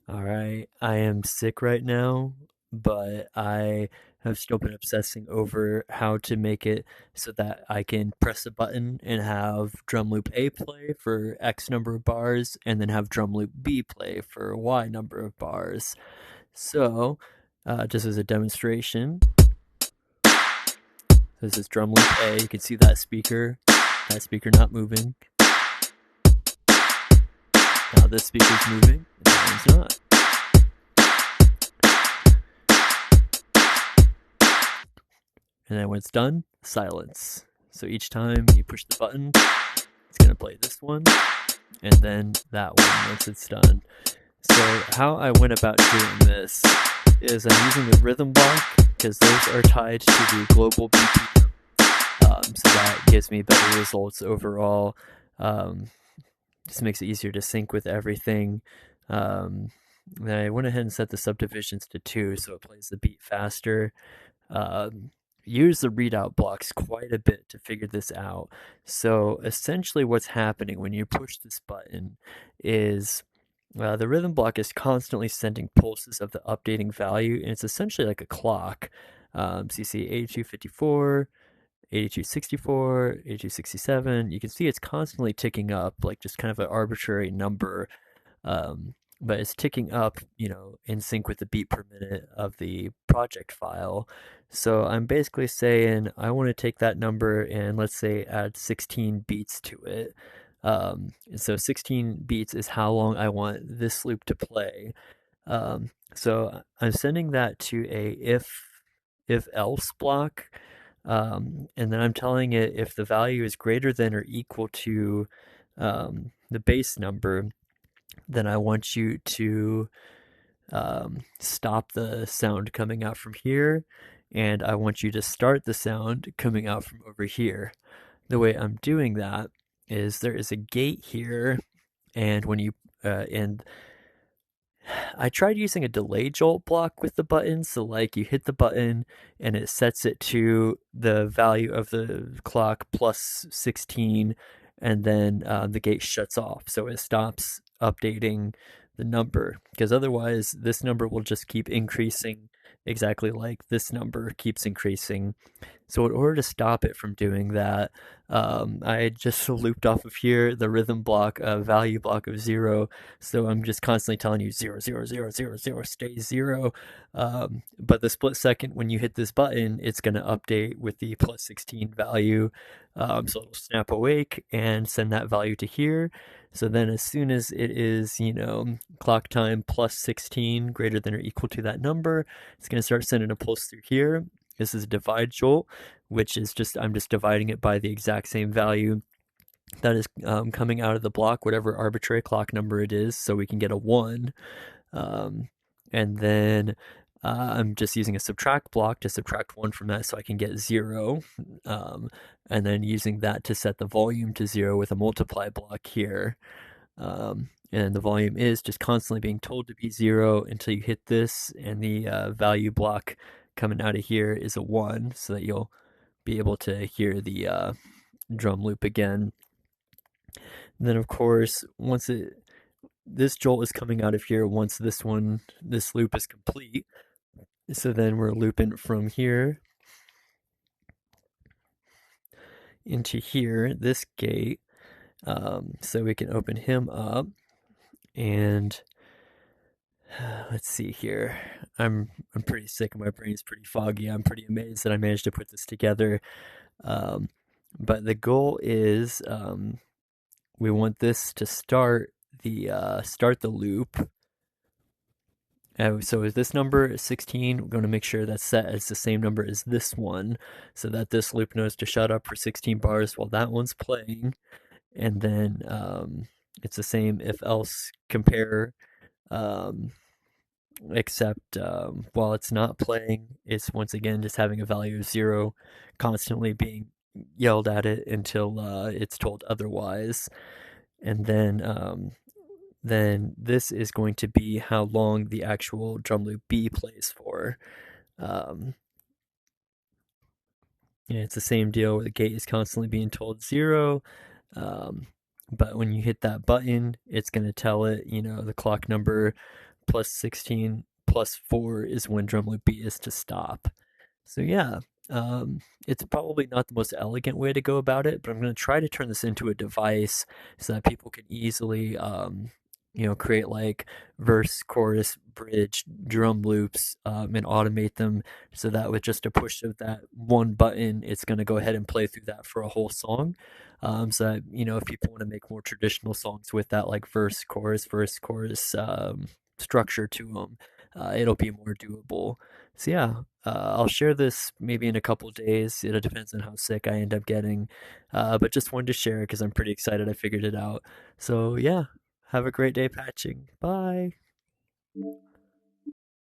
All right, I am sick right now, but I have still been obsessing over how to make it so that I can press a button and have drum loop A play for X number of bars, and then have drum loop B play for Y number of bars. So, just as a demonstration, this is drum loop A. You can see that speaker not moving. Now this speaker's moving, and that one's not. And then when it's done, silence. So each time you push the button, it's going to play this one and then that one once it's done. So how I went about doing this is I'm using the rhythm block because those are tied to the global BPM. So that gives me better results overall. Um, just makes it easier to sync with everything. Then I went ahead and set the subdivisions to 2 so it plays the beat faster. Um, use the readout blocks quite a bit to figure this out. So essentially what's happening when you push this button is the rhythm block is constantly sending pulses of the updating value, and it's essentially like a clock. So you see 8254, 8264, 8267. You can see it's constantly ticking up, like just kind of an arbitrary number, but it's ticking up, in sync with the beat per minute of the project file. So I'm basically saying I want to take that number and let's say add 16 beats to it. And so 16 beats is how long I want this loop to play. So I'm sending that to a if else block, and then I'm telling it if the value is greater than or equal to the base number, then I want you to stop the sound coming out from here, and I want you to start the sound coming out from over here. The way I'm doing that is there is a gate here, and when you and I tried using a delay jolt block with the button, so like you hit the button and it sets it to the value of the clock plus 16, and then the gate shuts off, so it stops updating the number, because otherwise this number will just keep increasing exactly like this number keeps increasing. So in order to stop it from doing that, I just looped off of here the rhythm block, value block of 0. So I'm just constantly telling you 0, 0, 0, 0, 0, stay 0. But the split second when you hit this button, it's going to update with the plus 16 value. So it'll snap awake and send that value to here. So then as soon as it is, clock time plus 16 greater than or equal to that number, it's going to start sending a pulse through here. This is a divide jolt, which is I'm just dividing it by the exact same value that is coming out of the block, whatever arbitrary clock number it is, so we can get a 1. Um, and then I'm just using a subtract block to subtract 1 from that so I can get 0. And then using that to set the volume to 0 with a multiply block here. And the volume is just constantly being told to be 0 until you hit this, and the value block coming out of here is a 1, so that you'll be able to hear the drum loop again. And then of course, this jolt is coming out of here once this loop is complete. So then we're looping from here into here, this gate. So we can open him up, and let's see here. I'm pretty sick. My brain's pretty foggy. I'm pretty amazed that I managed to put this together. But the goal is we want this to start the loop. So is this number 16? We're going to make sure that's set as the same number as this one, so that this loop knows to shut up for 16 bars while that one's playing. And then it's the same if else compare, except while it's not playing, it's once again just having a value of 0, constantly being yelled at it until it's told otherwise. And then this is going to be how long the actual drum loop B plays for. Um, yeah, it's the same deal where the gate is constantly being told 0. But when you hit that button, it's going to tell it, the clock number plus 16 plus 4 is when drum loop B is to stop. So yeah, it's probably not the most elegant way to go about it, but I'm going to try to turn this into a device so that people can easily, create like verse, chorus, bridge, drum loops, and automate them so that with just a push of that one button, it's going to go ahead and play through that for a whole song. So that, if people want to make more traditional songs with that like verse, chorus structure to them, it'll be more doable. So yeah, I'll share this maybe in a couple days. It depends on how sick I end up getting, but just wanted to share because I'm pretty excited I figured it out. So yeah, have a great day patching. Bye.